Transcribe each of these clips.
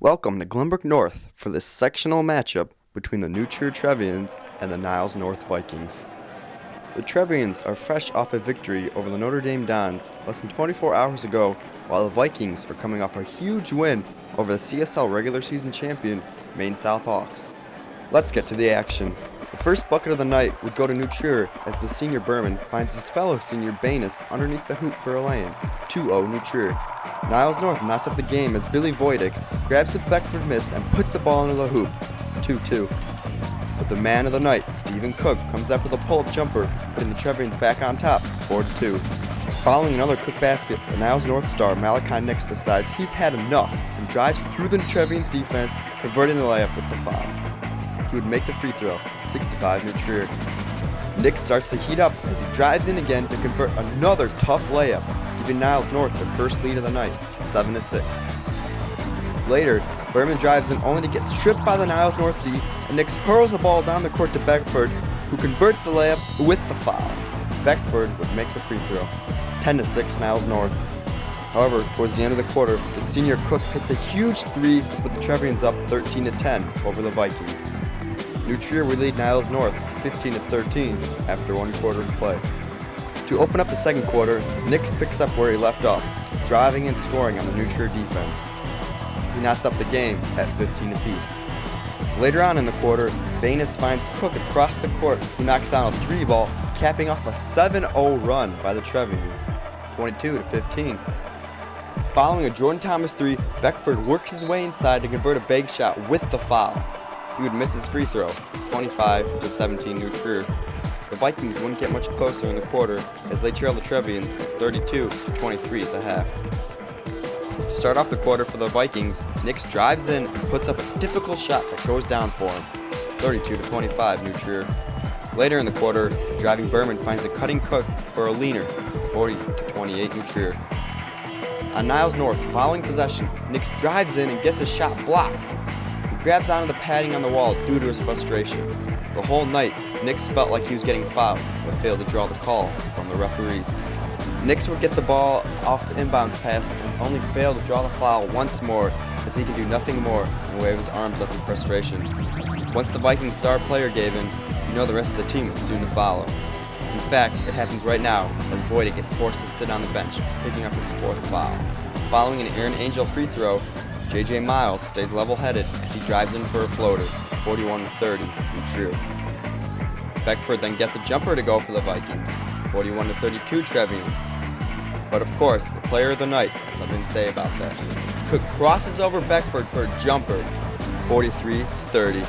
Welcome to Glenbrook North for this sectional matchup between the New Trier Trevians and the Niles North Vikings. The Trevians are fresh off a victory over the Notre Dame Dons less than 24 hours ago, while the Vikings are coming off a huge win over the CSL regular season champion Maine South Hawks. Let's get to the action. The first bucket of the night would go to New Trier as the senior Berman finds his fellow senior Banus underneath the hoop for a lay-in. 2-0 New Trier. Niles North knocks up the game as Billy Voidick grabs the Beckford miss and puts the ball into the hoop. 2-2. But the man of the night, Stephen Cook, comes up with a pull-up jumper, putting the Trevians back on top, 4-2. Following another Cook basket, the Niles North star Malachi Nix decides he's had enough and drives through the Trevians defense, converting the layup with the foul. He would make the free throw, 6-5 New Trier. Nick starts to heat up as he drives in again to convert another tough layup, giving Niles North their first lead of the night, 7-6. Later, Berman drives in only to get stripped by the Niles North D, and Nick hurls the ball down the court to Beckford, who converts the layup with the foul. Beckford would make the free throw, 10-6 Niles North. However, towards the end of the quarter, the senior Cook hits a huge three to put the Trevians up 13-10 over the Vikings. New Trier would lead Niles North 15-13 after 1 quarter of play. To open up the second quarter, Nix picks up where he left off, driving and scoring on the New Trier defense. He knots up the game at 15 apiece. Later on in the quarter, Banus finds Cook across the court, who knocks down a 3-ball, capping off a 7-0 run by the Trevians, 22-15. Following a Jordan Thomas 3, Beckford works his way inside to convert a bag shot with the foul. He would miss his free throw, 25-17 New Trier. The Vikings wouldn't get much closer in the quarter as they trailed the Trevians 32-23 at the half. To start off the quarter for the Vikings, Nix drives in and puts up a difficult shot that goes down for him, 32-25 New Trier. Later in the quarter, the driving Berman finds a cutting Cook for a leaner, 40-28 New Trier. On Niles North's following possession, Nix drives in and gets his shot blocked. He grabs onto the padding on the wall due to his frustration. The whole night, Nix felt like he was getting fouled, but failed to draw the call from the referees. Nix would get the ball off the inbounds pass and only fail to draw the foul once more, as he could do nothing more than wave his arms up in frustration. Once the Vikings star player gave in, you know the rest of the team was soon to follow. In fact, it happens right now as Voidick is forced to sit on the bench, picking up his 4th foul. Following an Aaron Angel free throw, J.J. Miles stays level-headed as he drives in for a floater, 41-30 New Trier. Beckford then gets a jumper to go for the Vikings, 41-32 Trevians. But of course, the player of the night has something to say about that. Cook crosses over Beckford for a jumper, 43-30.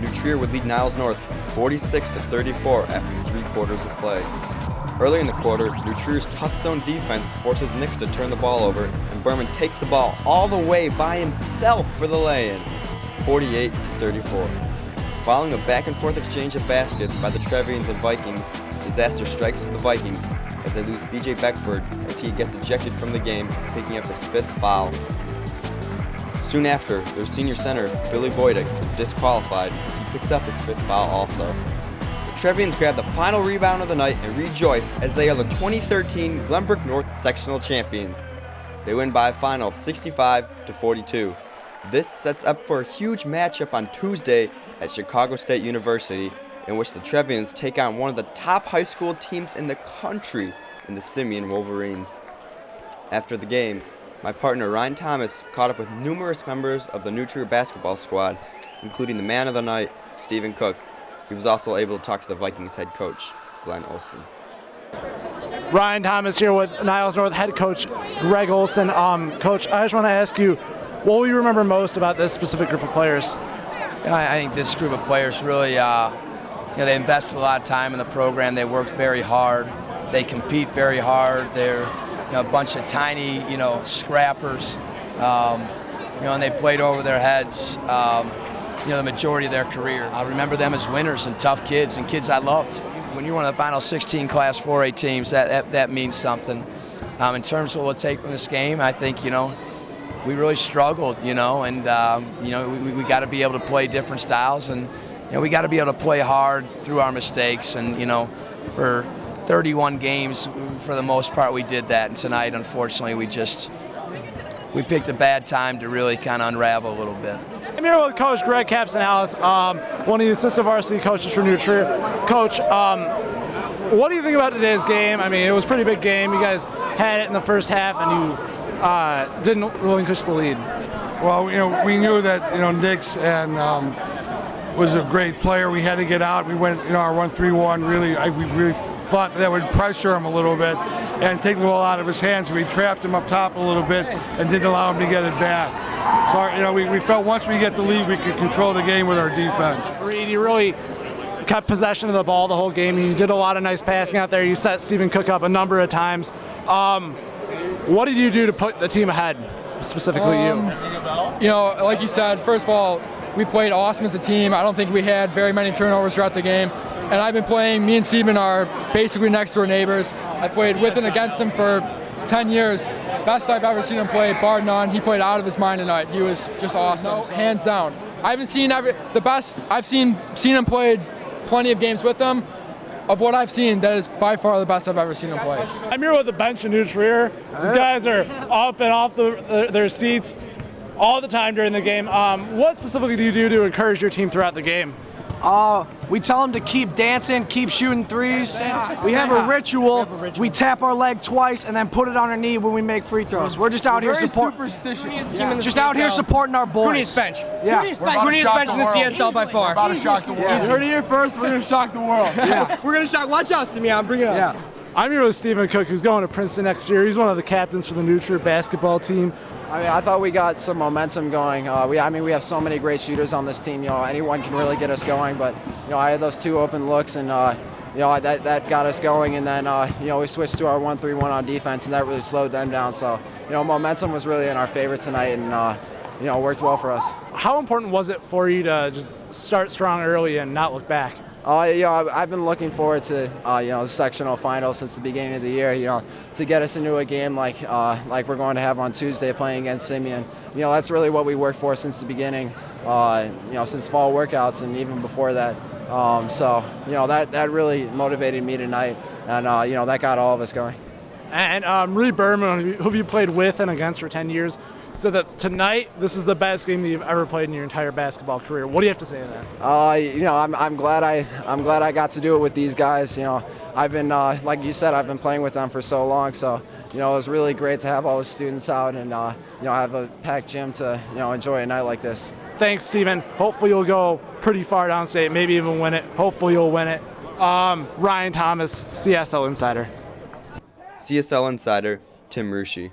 New Trier would lead Niles North 46-34 after 3 quarters of play. Early in the quarter, New Trier's tough zone defense forces Nix to turn the ball over, and Berman takes the ball all the way by himself for the lay-in, 48-34. Following a back-and-forth exchange of baskets by the Trevians and Vikings, disaster strikes for the Vikings as they lose B.J. Beckford as he gets ejected from the game, picking up his 5th foul. Soon after, their senior center, Billy Voidick, is disqualified as he picks up his 5th foul also. The Trevians grab the final rebound of the night and rejoice as they are the 2013 Glenbrook North Sectional Champions. They win by a final of 65-42. This sets up for a huge matchup on Tuesday at Chicago State University, in which the Trevians take on one of the top high school teams in the country in the Simeon Wolverines. After the game, my partner Ryan Thomas caught up with numerous members of the New Trier basketball squad, including the man of the night, Stephen Cook. He was also able to talk to the Vikings head coach, Glenn Olson. Ryan Thomas here with Niles North head coach Greg Olson. Coach, I just want to ask you, what will you remember most about this specific group of players? I think this group of players really, they invested a lot of time in the program. They worked very hard. They compete very hard. They're a bunch of tiny, scrappers, and they played over their heads, the majority of their career. I remember them as winners and tough kids and kids I loved. When you're one of the final 16 Class 4A teams, that means something. In terms of what we'll take from this game, I think, we really struggled, and, we got to be able to play different styles, and, we got to be able to play hard through our mistakes, and, for 31 games, for the most part, we did that, and tonight, unfortunately, we just we picked a bad time to really kind of unravel a little bit. I'm here with Coach Greg Capson-Alice, one of the assistant varsity coaches for New Trier. Coach, what do you think about today's game? I mean, it was a pretty big game. You guys had it in the first half, and you didn't relinquish the lead. Well, we knew that Nix and was a great player. We had to get out. We went, our 1-3-1. We really thought that would pressure him a little bit and take the ball out of his hands. We trapped him up top a little bit and didn't allow him to get it back. So, we felt once we get the lead, we could control the game with our defense. Reed, you really kept possession of the ball the whole game. You did a lot of nice passing out there. You set Stephen Cook up a number of times. What did you do to put the team ahead, specifically you? Like you said, first of all, we played awesome as a team. I don't think we had very many turnovers throughout the game. And I've been playing, me and Steven are basically next door neighbors. I played with and against him for 10 years. Best I've ever seen him play, bar none. He played out of his mind tonight. He was just awesome, hands down. I haven't seen the best. I've seen him play plenty of games with him. Of what I've seen, that is by far the best I've ever seen him play. I'm here with the bench in New Trier. These guys are up and off their seats all the time during the game. What specifically do you do to encourage your team throughout the game? We tell them to keep dancing, keep shooting threes. We have a ritual. We tap our leg twice and then put it on our knee when we make free throws. We're just out here superstitious. Just out here supporting our boys. Greatest bench. Yeah. Greatest bench in the CSL by far. About to shock the world. You heard it here first. We're gonna shock the world. Yeah. We're gonna shock. Watch out, Simeon. Bring it up. Yeah. I'm here with Stephen Cook, who's going to Princeton next year. He's one of the captains for the New Trier basketball team. I thought we got some momentum going. We have so many great shooters on this team. Anyone can really get us going. But I had those 2 open looks, and that got us going. And then we switched to our 1-3-1 on defense, and that really slowed them down. So momentum was really in our favor tonight, and it worked well for us. How important was it for you to just start strong early and not look back? I've been looking forward to sectional finals since the beginning of the year. To get us into a game like we're going to have on Tuesday playing against Simeon. That's really what we worked for since the beginning. Since fall workouts and even before that. That really motivated me tonight, and that got all of us going. And Reed Berman, who you played with and against for 10 years, said that tonight this is the best game that you've ever played in your entire basketball career. What do you have to say to that? I'm glad I got to do it with these guys. I've been like you said, I've been playing with them for so long. So it was really great to have all the students out and have a packed gym to enjoy a night like this. Thanks, Stephen. Hopefully you'll go pretty far downstate, maybe even win it. Hopefully you'll win it. Ryan Thomas, CSL Insider. CSL Insider, Tim Rushi.